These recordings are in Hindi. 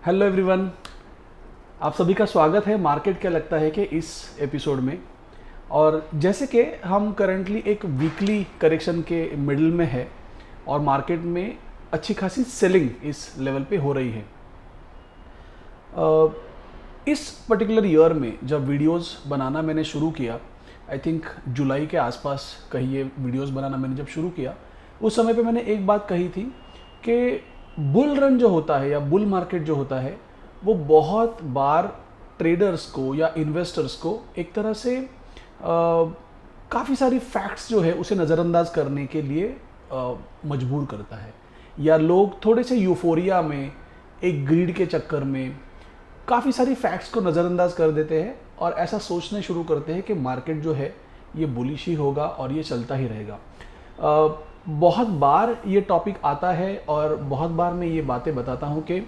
हेलो एवरीवन, आप सभी का स्वागत है मार्केट क्या लगता है कि इस एपिसोड में। और जैसे कि हम करंटली एक वीकली करेक्शन के मिडिल में है और मार्केट में अच्छी खासी सेलिंग इस लेवल पे हो रही है। इस पर्टिकुलर ईयर में जब वीडियोस बनाना मैंने शुरू किया, आई थिंक जुलाई के आसपास कहीं ये वीडियोस बनाना मैंने जब शुरू किया, उस समय पे मैंने एक बात कही थी कि बुल रन जो होता है या बुल मार्केट जो होता है वो बहुत बार ट्रेडर्स को या इन्वेस्टर्स को एक तरह से काफ़ी सारी फैक्ट्स जो है उसे नज़रअंदाज करने के लिए मजबूर करता है, या लोग थोड़े से यूफोरिया में एक ग्रीड के चक्कर में काफ़ी सारी फैक्ट्स को नज़रअंदाज कर देते हैं और ऐसा सोचने शुरू करते हैं कि मार्केट जो है ये बुलिश ही होगा और ये चलता ही रहेगा। बहुत बार ये टॉपिक आता है और बहुत बार मैं ये बातें बताता हूँ कि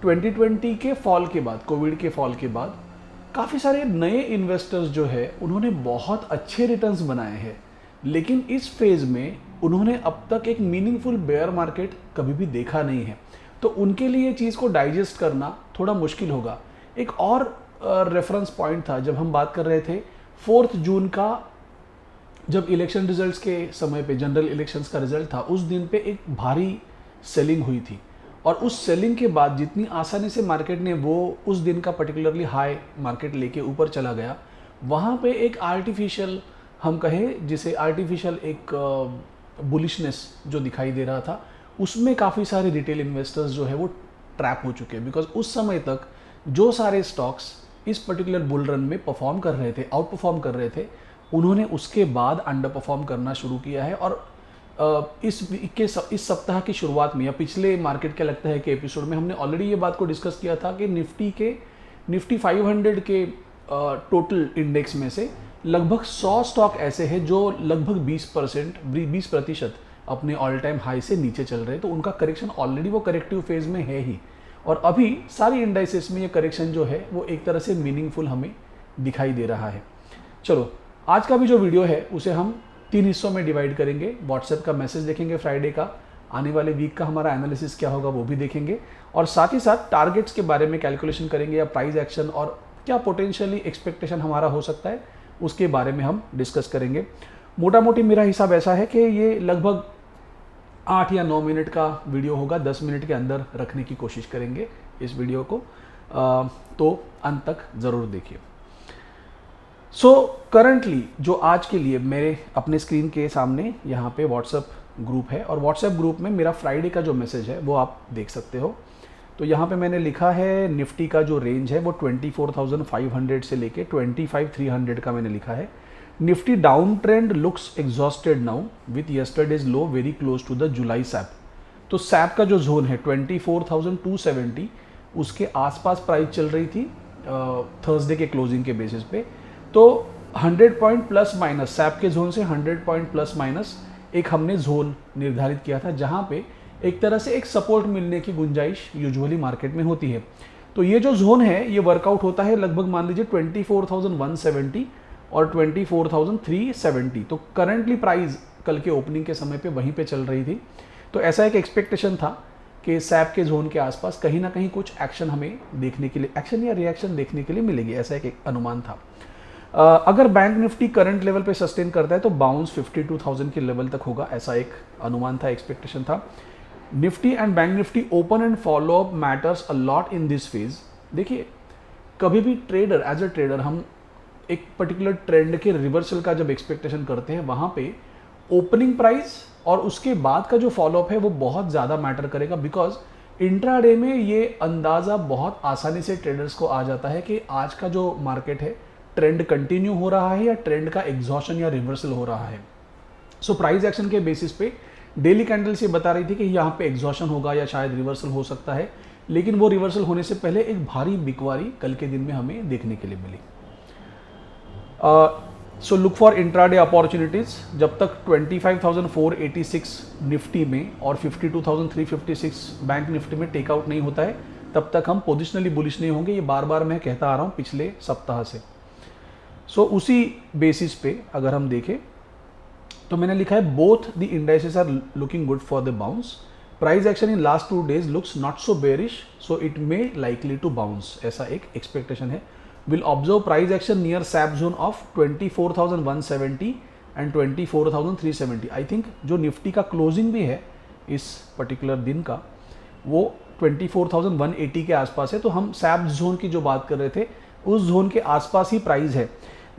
2020 के फॉल के बाद, कोविड के फॉल के बाद काफ़ी सारे नए इन्वेस्टर्स जो है उन्होंने बहुत अच्छे रिटर्न्स बनाए हैं, लेकिन इस फेज़ में उन्होंने अब तक एक मीनिंगफुल बेयर मार्केट कभी भी देखा नहीं है। तो उनके लिए ये चीज़ को डाइजेस्ट करना थोड़ा मुश्किल होगा। एक और रेफरेंस पॉइंट था जब हम बात कर रहे थे 4 जून का, जब इलेक्शन रिजल्ट्स के समय पे, जनरल इलेक्शंस का रिजल्ट था, उस दिन पे एक भारी सेलिंग हुई थी और उस सेलिंग के बाद जितनी आसानी से मार्केट ने वो उस दिन का पर्टिकुलरली हाई मार्केट लेके ऊपर चला गया, वहाँ पे एक आर्टिफिशियल, हम कहें जिसे आर्टिफिशियल एक बुलिशनेस जो दिखाई दे रहा था, उसमें काफ़ी सारे रिटेल इन्वेस्टर्स जो है वो ट्रैप हो चुके हैं। बिकॉज उस समय तक जो सारे स्टॉक्स इस पर्टिकुलर बुल रन में परफॉर्म कर रहे थे, आउट परफॉर्म कर रहे थे, उन्होंने उसके बाद अंडर परफॉर्म करना शुरू किया है। और इस सप्ताह की शुरुआत में या पिछले मार्केट क्या लगता है कि एपिसोड में हमने ऑलरेडी ये बात को डिस्कस किया था कि निफ्टी 500 के टोटल इंडेक्स में से लगभग 100 स्टॉक ऐसे हैं जो लगभग 20% अपने ऑल टाइम हाई से नीचे चल रहे हैं। तो उनका करेक्शन ऑलरेडी वो करेक्टिव फेज में है ही, और अभी सारी इंडाइसेस में ये करेक्शन जो है वो एक तरह से मीनिंगफुल हमें दिखाई दे रहा है। चलो, आज का भी जो वीडियो है उसे हम 3 हिस्सों में डिवाइड करेंगे। व्हाट्सएप का मैसेज देखेंगे फ्राइडे का, आने वाले वीक का हमारा एनालिसिस क्या होगा वो भी देखेंगे, और साथ ही साथ टारगेट्स के बारे में कैलकुलेशन करेंगे या प्राइस एक्शन और क्या पोटेंशियली एक्सपेक्टेशन हमारा हो सकता है उसके बारे में हम डिस्कस करेंगे। मोटा मोटी मेरा हिसाब ऐसा है कि ये लगभग 8 या 9 मिनट का वीडियो होगा, 10 मिनट के अंदर रखने की कोशिश करेंगे इस वीडियो को, तो अंत तक ज़रूर देखिए। सो करंटली जो आज के लिए मेरे अपने स्क्रीन के सामने यहाँ पे व्हाट्सएप ग्रुप है, और व्हाट्सएप ग्रुप में मेरा फ्राइडे का जो मैसेज है वो आप देख सकते हो। तो यहाँ पे मैंने लिखा है निफ्टी का जो रेंज है वो 24,500 से लेके 25,300 का मैंने लिखा है। Nifty down trend looks exhausted now with yesterday's low very close to the July sap. तो सैप का जो जोन है 24,270, उसके आसपास प्राइस चल रही थी थर्सडे के क्लोजिंग के बेसिस पे। तो 100 पॉइंट प्लस माइनस, सैप के जोन से 100 पॉइंट प्लस माइनस एक हमने जोन निर्धारित किया था, जहां पे एक तरह से एक सपोर्ट मिलने की गुंजाइश यूजुअली मार्केट में होती है। तो ये जो जोन है ये वर्कआउट होता है लगभग, मान लीजिए 24,170 और 24,370। तो करंटली प्राइस कल के ओपनिंग के समय पे वहीं पे चल रही थी। तो ऐसा एक एक्सपेक्टेशन था कि सैप के जोन के आसपास कहीं ना कहीं कुछ एक्शन हमें देखने के लिए, एक्शन या रिएक्शन देखने के लिए मिलेगी, ऐसा एक अनुमान था। अगर बैंक निफ्टी करंट लेवल पे सस्टेन करता है तो बाउंस 52,000 के लेवल तक होगा, ऐसा एक अनुमान था, एक्सपेक्टेशन था। Nifty and bank Nifty open and follow up matters a lot in this phase. देखिए, कभी भी ट्रेडर, एज अ ट्रेडर, हम एक पर्टिकुलर ट्रेंड के रिवर्सल का जब एक्सपेक्टेशन करते हैं, वहाँ पे ओपनिंग प्राइस और उसके बाद का जो फॉलोअप है वो बहुत ज़्यादा मैटर करेगा। बिकॉज इंट्राडे में ये अंदाज़ा बहुत आसानी से ट्रेडर्स को आ जाता है कि आज का जो मार्केट है ट्रेंड कंटिन्यू हो रहा है या ट्रेंड का एग्जॉशन या रिवर्सल हो रहा है। सो प्राइस एक्शन के बेसिस पे डेली कैंडल्स ये बता रही थी कि यहाँ पे एग्जॉशन होगा या शायद रिवर्सल हो सकता है, लेकिन वो रिवर्सल होने से पहले एक भारी बिकवारी कल के दिन में हमें देखने के लिए मिली। So look for intraday opportunities. जब तक 25,486 निफ्टी में और 52,356 बैंक निफ्टी में टेकआउट नहीं होता है, तब तक हम पोजिशनली बुलिश नहीं होंगे। ये बार बार मैं कहता आ रहा हूँ पिछले सप्ताह से। सो उसी बेसिस पे अगर हम देखें तो मैंने लिखा है both the indices are looking good for the bounce. Price action in last 2 days looks not so bearish, so it may likely to bounce, ऐसा एक एक्सपेक्टेशन है. Will observe price action near sap zone of 24,170 and 24,370. I think जो निफ्टी का क्लोजिंग भी है इस पर्टिकुलर दिन का वो 24,180 के आसपास है. तो हम सैप जोन की जो बात कर रहे थे उस जोन के आसपास ही प्राइस है.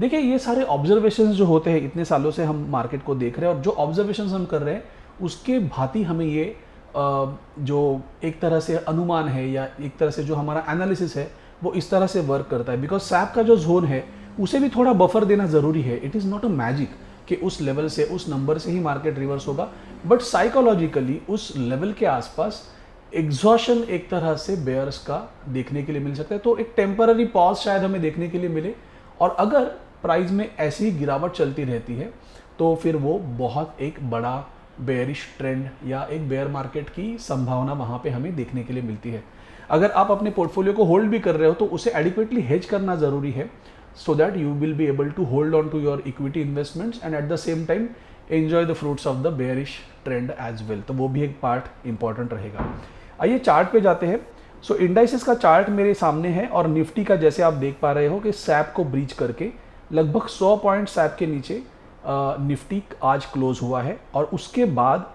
देखिए ये सारे ऑब्जर्वेशंस जो होते हैं, इतने सालों से हम मार्केट को देख रहे हैं और जो ऑब्जर्वेशंस हम कर रहे हैं उसके भांति हमें ये जो एक तरह से अनुमान है या एक तरह से जो हमारा एनालिसिस है वो इस तरह से वर्क करता है. बिकॉज सैप का जो जोन है उसे भी थोड़ा बफर देना ज़रूरी है. It is not a magic कि उस लेवल से, उस नंबर से ही मार्केट रिवर्स होगा, बट साइकोलॉजिकली उस लेवल के आसपास एग्जॉशन एक तरह से बेयर्स का देखने के लिए मिल सकता है. तो एक टेम्पररी पॉज शायद हमें देखने के लिए मिले, और अगर प्राइस में ऐसी ही गिरावट चलती रहती है तो फिर वो बहुत एक बड़ा बेयरिश ट्रेंड या एक बेयर मार्केट की संभावना वहाँ पे हमें देखने के लिए मिलती है. अगर आप अपने पोर्टफोलियो को होल्ड भी कर रहे हो तो उसे एडिक्वेटली हेज करना ज़रूरी है, so that you will be able to hold on to your equity investments and at the same time enjoy the fruits of the bearish trend as well. तो वो भी एक पार्ट इंपॉर्टेंट रहेगा. आइए चार्ट पे जाते हैं. सो इंडाइसेस का चार्ट मेरे सामने है और निफ्टी का जैसे आप देख पा रहे हो कि सैप को ब्रीच करके लगभग 100 पॉइंट सैप के नीचे निफ्टी आज क्लोज हुआ है. और उसके बाद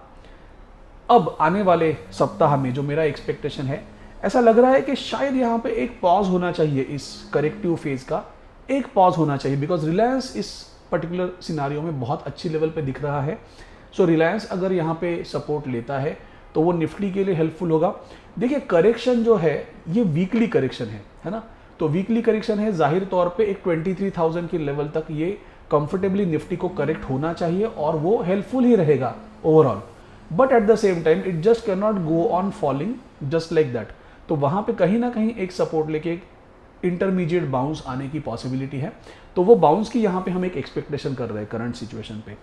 अब आने वाले सप्ताह में जो मेरा एक्सपेक्टेशन है, ऐसा लग रहा है कि शायद यहाँ पे एक पॉज होना चाहिए, इस करेक्टिव फेज का एक पॉज होना चाहिए. बिकॉज रिलायंस इस पर्टिकुलर सिनारियो में बहुत अच्छी लेवल पे दिख रहा है. सो रिलायंस अगर यहाँ पे सपोर्ट लेता है तो वो निफ्टी के लिए हेल्पफुल होगा. देखिए करेक्शन जो है ये वीकली करेक्शन है ना. तो वीकली करेक्शन है, जाहिर तौर पे एक 23,000 की लेवल तक ये कंफर्टेबली निफ्टी को करेक्ट होना चाहिए और वो हेल्पफुल ही रहेगा overall. But at the same time it just can not go on falling just like that. तो वहाँ पे कहीं ना कहीं एक सपोर्ट लेके एक इंटरमीडिएट बाउंस आने की पॉसिबिलिटी है. तो वो बाउंस की यहाँ पे हम एक एक्सपेक्टेशन कर रहे हैं करंट सिचुएशन पे.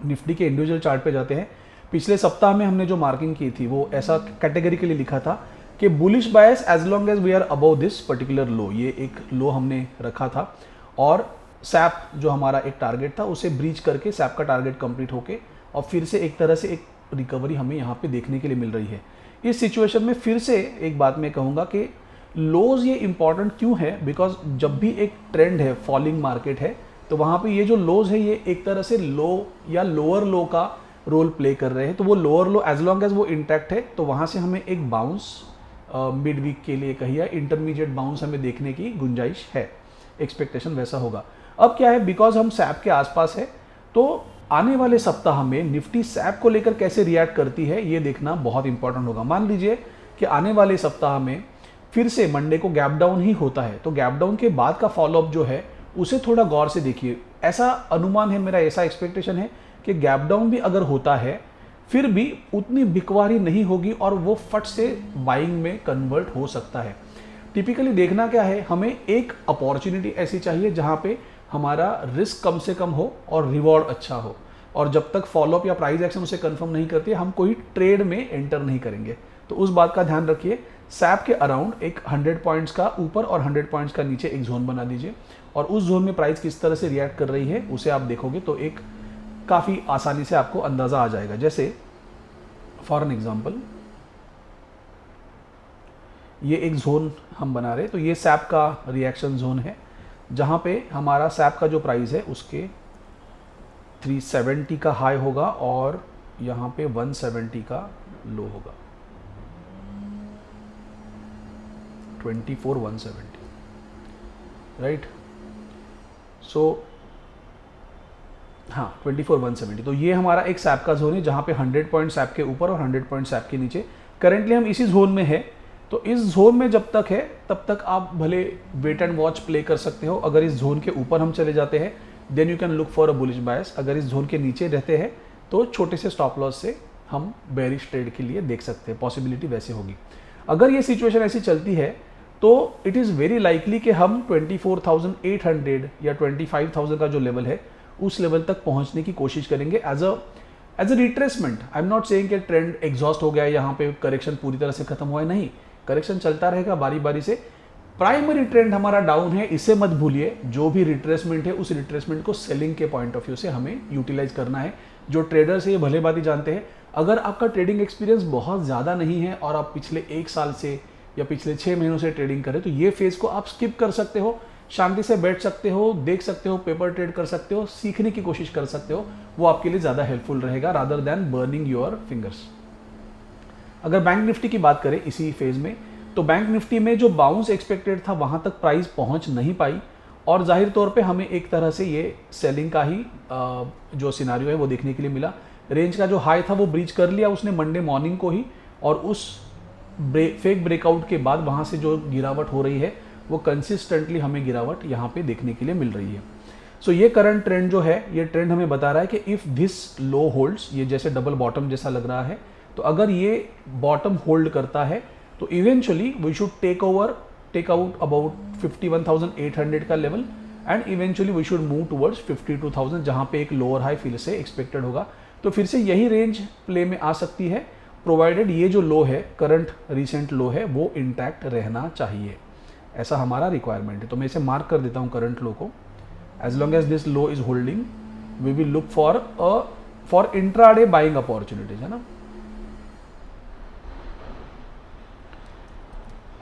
निफ्टी के इंडिविजुअल चार्ट पे जाते हैं. पिछले सप्ताह में हमने जो मार्किंग की थी वो ऐसा कैटेगरिकली लिखा था कि bullish bias as long as we are above this particular low. ये एक लो हमने रखा था और सैप जो हमारा एक टारगेट था उसे ब्रीच करके सैप का टारगेट कंप्लीट होके और फिर से एक तरह से एक रिकवरी हमें यहाँ पे देखने के लिए मिल रही है. इस सिचुएशन में फिर से एक बात मैं कहूँगा कि लोज ये इंपॉर्टेंट क्यों है, बिकॉज जब भी एक ट्रेंड है, फॉलिंग मार्केट है, तो वहाँ पे ये जो लोज है ये एक तरह से लो या लोअर लो का रोल प्ले कर रहे हैं. तो वो lower low as long as वो इंटैक्ट है तो वहाँ से हमें एक बाउंस मिड वीक के लिए कहिए इंटरमीडिएट बाउंस हमें देखने की गुंजाइश है. एक्सपेक्टेशन वैसा होगा. अब क्या है, बिकॉज हम सैप के आसपास है तो आने वाले सप्ताह में निफ्टी सैप को लेकर कैसे रिएक्ट करती है ये देखना बहुत इंपॉर्टेंट होगा. मान लीजिए कि आने वाले सप्ताह में फिर से मंडे को गैप डाउन ही होता है तो गैप डाउन के बाद का फॉलोअप जो है उसे थोड़ा गौर से देखिए. ऐसा अनुमान है मेरा, ऐसा एक्सपेक्टेशन है कि गैप डाउन भी अगर होता है फिर भी उतनी बिकवारी नहीं होगी और वो फट से बाइंग में कन्वर्ट हो सकता है. टिपिकली देखना क्या है, हमें एक अपॉर्चुनिटी ऐसी चाहिए जहां पे हमारा रिस्क कम से कम हो और रिवॉर्ड अच्छा हो. और जब तक फॉलोअप या प्राइस एक्शन उसे कंफर्म नहीं करती है हम कोई ट्रेड में एंटर नहीं करेंगे. तो उस बात का ध्यान रखिए. सैप के अराउंड एक 100 पॉइंट्स का ऊपर और 100 पॉइंट्स का नीचे एक जोन बना दीजिए और उस जोन में प्राइस किस तरह से रिएक्ट कर रही है उसे आप देखोगे तो एक काफ़ी आसानी से आपको अंदाज़ा आ जाएगा. जैसे फॉर एन एग्जाम्पल ये एक जोन हम बना रहे, तो ये सैप का रिएक्शन जोन है जहाँ पे हमारा सैप का जो प्राइस है उसके 370 का हाई होगा और यहाँ पे 170 का लो होगा. 24,170 राइट. सो हाँ 24,170. तो ये हमारा एक सैप का जोन है जहाँ पे 100 पॉइंट सैप के ऊपर और 100 पॉइंट सैप के नीचे. करेंटली हम इसी जोन में है. तो इस जोन में जब तक है तब तक आप भले वेट एंड वॉच प्ले कर सकते हो. अगर इस जोन के ऊपर हम चले जाते हैं then you can look for a bullish bias. अगर इस जोन के नीचे रहते हैं तो छोटे से स्टॉप लॉस से हम बेरिश ट्रेड के लिए देख सकते हैं. पॉसिबिलिटी वैसे होगी. अगर ये सिचुएशन ऐसी चलती है तो इट इज़ वेरी लाइकली कि हम 24,800 या 25,000 का जो लेवल है उस लेवल तक पहुंचने की कोशिश करेंगे as a retracement. I am not saying कि ट्रेंड एग्जॉस्ट हो गया है, यहाँ पे करेक्शन पूरी तरह से खत्म हुआ है. नहीं, करेक्शन चलता रहेगा बारी बारी से. प्राइमरी ट्रेंड हमारा डाउन है, इसे मत भूलिए. जो भी रिट्रेसमेंट है उस रिट्रेसमेंट को सेलिंग के पॉइंट ऑफ व्यू से हमें यूटिलाइज करना है. जो ट्रेडर्स है ये भले बात ही जानते हैं अगर आपका ट्रेडिंग एक्सपीरियंस बहुत ज़्यादा नहीं है और आप पिछले 1 साल से या पिछले 6 महीनों से ट्रेडिंग करें तो ये फेज़ को आप स्किप कर सकते हो, शांति से बैठ सकते हो, देख सकते हो, पेपर ट्रेड कर सकते हो, सीखने की कोशिश कर सकते हो। वो आपके लिए ज़्यादा हेल्पफुल रहेगा rather than burning your fingers. अगर बैंक निफ्टी की बात करें इसी फेज़ में, तो बैंक निफ्टी में जो बाउंस एक्सपेक्टेड था वहाँ तक प्राइस पहुँच नहीं पाई और जाहिर तौर पे हमें एक तरह से ये सेलिंग का ही जो सिनारियो है वो देखने के लिए मिला। रेंज का जो हाई था वो ब्रीच कर लिया उसने मंडे मॉर्निंग को ही, और उस फेक ब्रेकआउट के बाद वहाँ से जो गिरावट हो रही है वो कंसिस्टेंटली हमें गिरावट यहाँ पे देखने के लिए मिल रही है। सो ये करंट ट्रेंड जो है, ये ट्रेंड हमें बता रहा है कि इफ़ दिस लो होल्ड्स, ये जैसे डबल बॉटम जैसा लग रहा है, तो अगर ये बॉटम होल्ड करता है तो eventually we should take out about 51,800 का level and eventually we should move towards 52,000, जहाँ पे एक लोअर हाई फिर से एक्सपेक्टेड होगा। तो फिर से यही रेंज प्ले में आ सकती है, प्रोवाइडेड ये जो लो है, करंट रिसेंट लो है, वो इंटैक्ट रहना चाहिए। ऐसा हमारा रिक्वायरमेंट है। तो मैं इसे मार्क कर देता हूँ करंट लो को। As long as this low is holding we will look for intraday buying opportunities, है ना।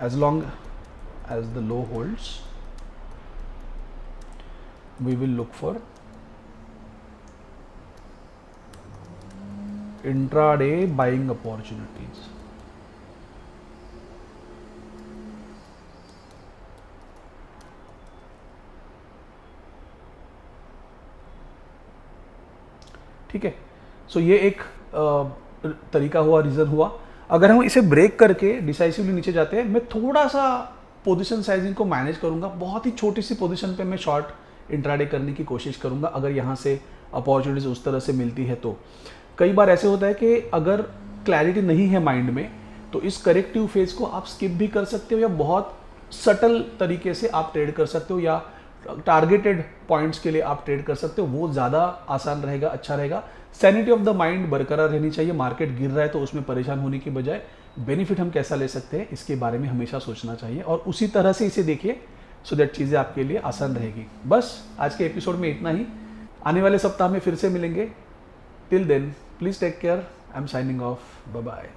as long as the low holds we will look for intraday buying opportunities। ठीक है, सो ये एक तरीका हुआ, रीज़न हुआ। अगर हम इसे ब्रेक करके डिसाइसिवली नीचे जाते हैं, मैं थोड़ा सा पोजीशन साइजिंग को मैनेज करूंगा, बहुत ही छोटी सी पोजीशन पे मैं शॉर्ट इंट्राडे करने की कोशिश करूंगा अगर यहाँ से अपॉर्चुनिटीज उस तरह से मिलती है। तो कई बार ऐसे होता है कि अगर क्लैरिटी नहीं है माइंड में तो इस करेक्टिव फेज को आप स्किप भी कर सकते हो या बहुत सटल तरीके से आप ट्रेड कर सकते हो, या टारगेटेड पॉइंट्स के लिए आप ट्रेड कर सकते हो। वो ज़्यादा आसान रहेगा, अच्छा रहेगा। सैनिटी ऑफ द माइंड बरकरार रहनी चाहिए। मार्केट गिर रहा है तो उसमें परेशान होने की बजाय बेनिफिट हम कैसा ले सकते हैं इसके बारे में हमेशा सोचना चाहिए और उसी तरह से इसे देखिए, सो दैट चीज़ें आपके लिए आसान रहेगी। बस आज के एपिसोड में इतना ही। आने वाले सप्ताह में फिर से मिलेंगे। Till then please take care. I am signing off. Bye bye.